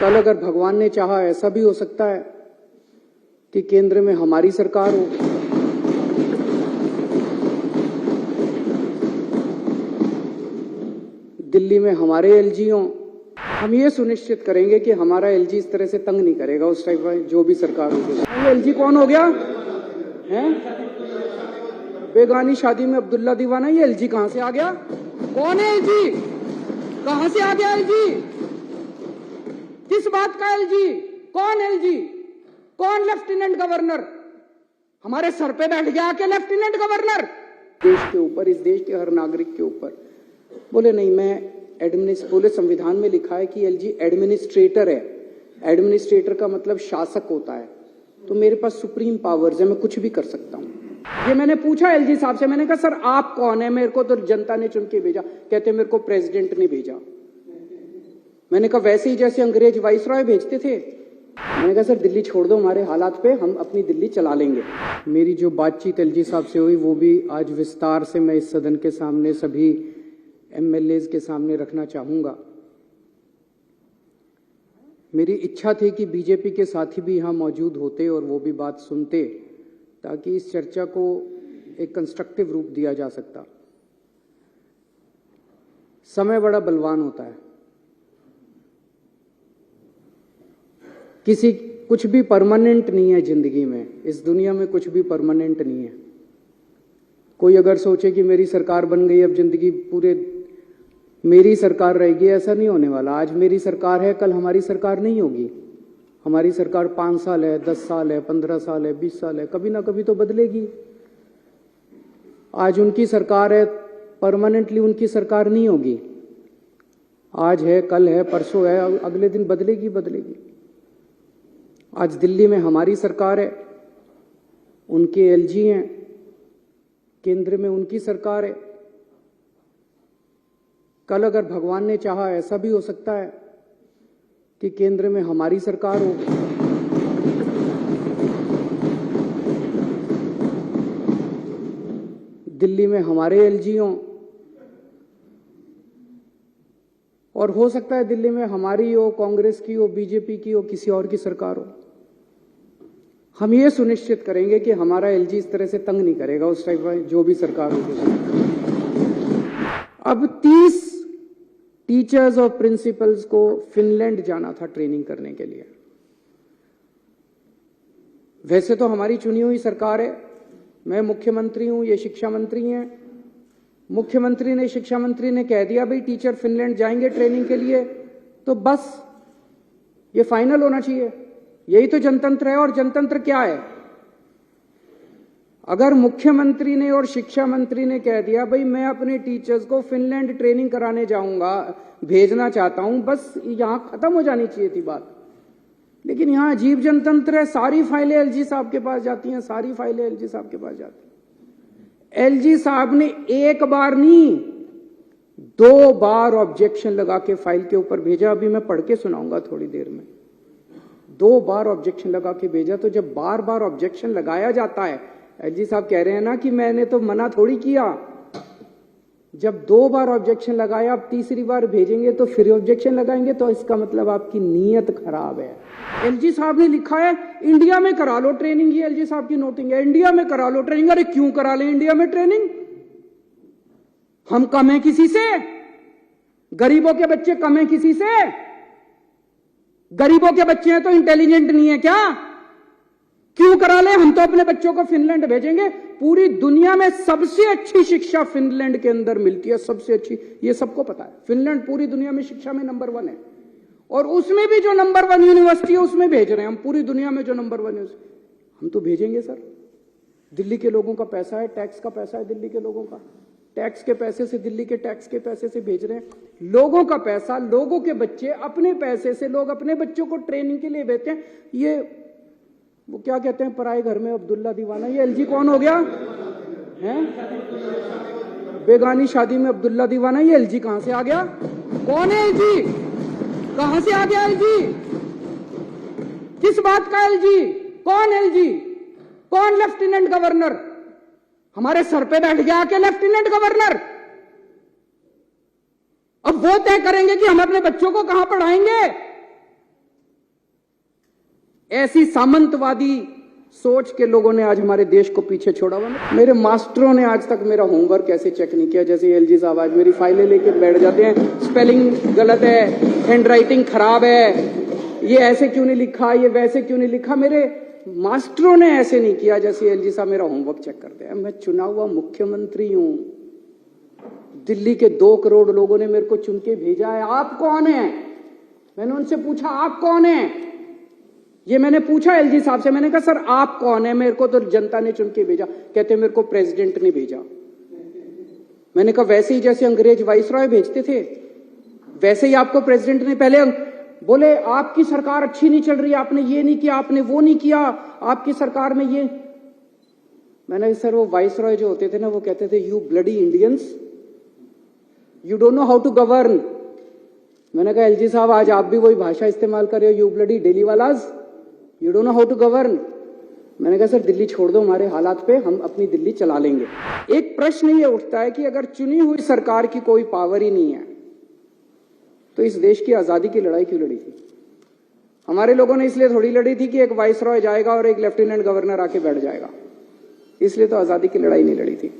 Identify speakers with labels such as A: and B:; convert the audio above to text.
A: कल अगर भगवान ने चाहा ऐसा भी हो सकता है कि केंद्र में हमारी सरकार हो, दिल्ली में हमारे एलजी हों। हम ये सुनिश्चित करेंगे कि हमारा एलजी इस तरह से तंग नहीं करेगा उस टाइप का जो भी सरकार होगी। ये एलजी कौन हो गया है? बेगानी शादी में अब्दुल्ला दीवाना, ये एलजी कहां से आ गया? कौन है एलजी? कहां से आ गया एलजी? किस बात का एलजी? कौन एलजी? कौन लेफ्टिनेंट गवर्नर? हमारे सर पे बैठ गया के लेफ्टिनेंट गवर्नर देश के ऊपर, इस देश के हर नागरिक के ऊपर। बोले नहीं, मैं बोले संविधान में लिखा है कि एलजी एडमिनिस्ट्रेटर है। एडमिनिस्ट्रेटर का मतलब शासक होता है, तो मेरे पास सुप्रीम पावर्स है, मैं कुछ भी कर सकता हूं। ये मैंने पूछा एलजी साहब से, मैंने कहा सर आप कौन है? मेरे को तो जनता ने चुन के भेजा। कहते मेरे को प्रेसिडेंट ने भेजा। मैंने कहा वैसे ही जैसे अंग्रेज वाइसरॉय भेजते थे। मैंने कहा सर दिल्ली छोड़ दो, हमारे हालात पे हम अपनी दिल्ली चला लेंगे। मेरी जो बातचीत एलजी साहब से हुई वो भी आज विस्तार से मैं इस सदन के सामने सभी एमएलएज के सामने रखना चाहूंगा। मेरी इच्छा थी कि बीजेपी के साथी भी यहां मौजूद होते और वो भी बात सुनते, ताकि इस चर्चा को एक कंस्ट्रक्टिव रूप दिया जा सकता। समय बड़ा बलवान होता है, कुछ भी परमानेंट नहीं है जिंदगी में। इस दुनिया में कुछ भी परमानेंट नहीं है। कोई अगर सोचे कि मेरी सरकार बन गई, अब जिंदगी पूरे मेरी सरकार रहेगी, ऐसा नहीं होने वाला। आज मेरी सरकार है, कल हमारी सरकार नहीं होगी। हमारी सरकार 5 साल है, 10 साल है, 15 साल है, 20 साल है, कभी ना कभी तो बदलेगी। आज उनकी सरकार है, परमानेंटली उनकी सरकार नहीं होगी। आज है, कल है, परसों है, अगले दिन बदलेगी। आज दिल्ली में हमारी सरकार है, उनके एलजी हैं, केंद्र में उनकी सरकार है। कल अगर भगवान ने चाहा ऐसा भी हो सकता है कि केंद्र में हमारी सरकार हो, दिल्ली में हमारे एलजी हों, और हो सकता है दिल्ली में हमारी हो, कांग्रेस की हो, बीजेपी की हो, किसी और की सरकार हो। हम ये सुनिश्चित करेंगे कि हमारा एलजी इस तरह से तंग नहीं करेगा उस टाइप का जो भी सरकार होगी। अब 30 टीचर्स और प्रिंसिपल्स को फिनलैंड जाना था ट्रेनिंग करने के लिए। वैसे तो हमारी चुनी हुई सरकार है, मैं मुख्यमंत्री हूं, ये शिक्षा मंत्री हैं। मुख्यमंत्री ने, शिक्षा मंत्री ने कह दिया भाई टीचर फिनलैंड जाएंगे ट्रेनिंग के लिए, तो बस ये फाइनल होना चाहिए। यही तो जनतंत्र है। और जनतंत्र क्या है? अगर मुख्यमंत्री ने और शिक्षा मंत्री ने कह दिया भाई मैं अपने टीचर्स को फिनलैंड ट्रेनिंग कराने जाऊंगा, भेजना चाहता हूं, बस यहां खत्म हो जानी चाहिए थी बात। लेकिन यहां अजीब जनतंत्र है, सारी फाइलें एलजी साहब के पास जाती हैं, सारी फाइलें एलजी साहब के पास जाती हैं। एलजी साहब ने एक बार नहीं 2 बार ऑब्जेक्शन लगा के फाइल के ऊपर भेजा। अभी मैं पढ़ के सुनाऊंगा थोड़ी देर में। 2 बार ऑब्जेक्शन लगा के भेजा। तो जब बार बार ऑब्जेक्शन लगाया जाता है, एलजी साहब कह रहे हैं ना कि मैंने तो मना थोड़ी किया। जब 2 बार ऑब्जेक्शन लगाया, अब तीसरी बार भेजेंगे तो फिर ऑब्जेक्शन लगाएंगे, तो इसका मतलब आपकी नीयत खराब है। एलजी साहब ने लिखा है इंडिया में करा लो ट्रेनिंग। ये एलजी साहब की नोटिंग है, इंडिया में करा लो ट्रेनिंग। अरे क्यों करा ले इंडिया में ट्रेनिंग? हम कम है किसी से? गरीबों के बच्चे कम है किसी से? गरीबों के बच्चे हैं तो इंटेलिजेंट नहीं है क्या? क्यों करा ले? हम तो अपने बच्चों को फिनलैंड भेजेंगे। पूरी दुनिया में सबसे अच्छी शिक्षा फिनलैंड के अंदर मिलती है, सबसे अच्छी। ये सबको पता है। फिनलैंड पूरी दुनिया में शिक्षा में नंबर 1 है, और उसमें भी जो नंबर 1 यूनिवर्सिटी है उसमें भेज रहे हैं हम। पूरी दुनिया में जो नंबर 1 है हम तो भेजेंगे सर। दिल्ली के लोगों का पैसा है, टैक्स का पैसा है दिल्ली के लोगों का। टैक्स के पैसे से, दिल्ली के टैक्स के पैसे से भेज रहे हैं। लोगों का पैसा, लोगों के बच्चे, अपने पैसे से लोग अपने बच्चों को ट्रेनिंग के लिए भेजते हैं। ये वो क्या कहते हैं, पराए घर में अब्दुल्ला दीवाना। ये एलजी कौन हो गया है? बेगानी शादी में अब्दुल्ला दीवाना, ये एलजी कहां से आ गया? कौन है एलजी? कहां से आ गया एलजी? किस बात का एलजी? कौन एलजी? कौन लेफ्टिनेंट गवर्नर? हमारे सर पे बैठ गया के लेफ्टिनेंट गवर्नर। अब वो तय करेंगे कि हम अपने बच्चों को कहां पढ़ाएंगे। ऐसी सामंतवादी सोच के लोगों ने आज हमारे देश को पीछे छोड़ा हुआ। मेरे मास्टरों ने आज तक मेरा होमवर्क ऐसे चेक नहीं किया जैसे एलजी साहब आज मेरी फाइलें लेके बैठ जाते हैं, स्पेलिंग गलत है, हैंडराइटिंग खराब है, ये ऐसे क्यों नहीं लिखा, ये वैसे क्यों नहीं लिखा। मेरे मास्टरों ने ऐसे नहीं किया जैसे एलजी साहब मेरा होमवर्क चेक करते हैं। मैं चुना हुआ मुख्यमंत्री हूं, दिल्ली के 2 करोड़ लोगों ने मेरे को चुन के भेजा है। आप कौन है? मैंने उनसे पूछा आप कौन है, ये मैंने पूछा एलजी साहब से। मैंने कहा सर आप कौन है, मेरे को तो जनता ने चुन के भेजा। कहते मेरे को प्रेसिडेंट ने भेजा। मैंने कहा वैसे ही जैसे अंग्रेज वाइसरॉय भेजते थे वैसे ही आपको प्रेसिडेंट ने। पहले बोले आपकी सरकार अच्छी नहीं चल रही, आपने ये नहीं किया, आपने वो नहीं किया, आपकी सरकार में ये। मैंने सर वो वाइसरॉय जो होते थे ना वो कहते थे you bloody Indians, you don't know how to govern. मैंने कहा एलजी साहब आज आप भी वही भाषा इस्तेमाल कर रहे हो, you bloody Delhi wallahs, you don't know how to govern. मैंने कहा सर दिल्ली छोड़ दो, हमारे हालात पे हम अपनी दिल्ली चला लेंगे। एक प्रश्न ये उठता है कि अगर चुनी हुई सरकार की कोई पावर ही नहीं है तो इस देश की आजादी की लड़ाई क्यों लड़ी थी? हमारे लोगों ने इसलिए थोड़ी लड़ी थी कि एक वाइसरॉय जाएगा और एक लेफ्टिनेंट गवर्नर आके बैठ जाएगा, इसलिए तो आजादी की लड़ाई नहीं लड़ी थी।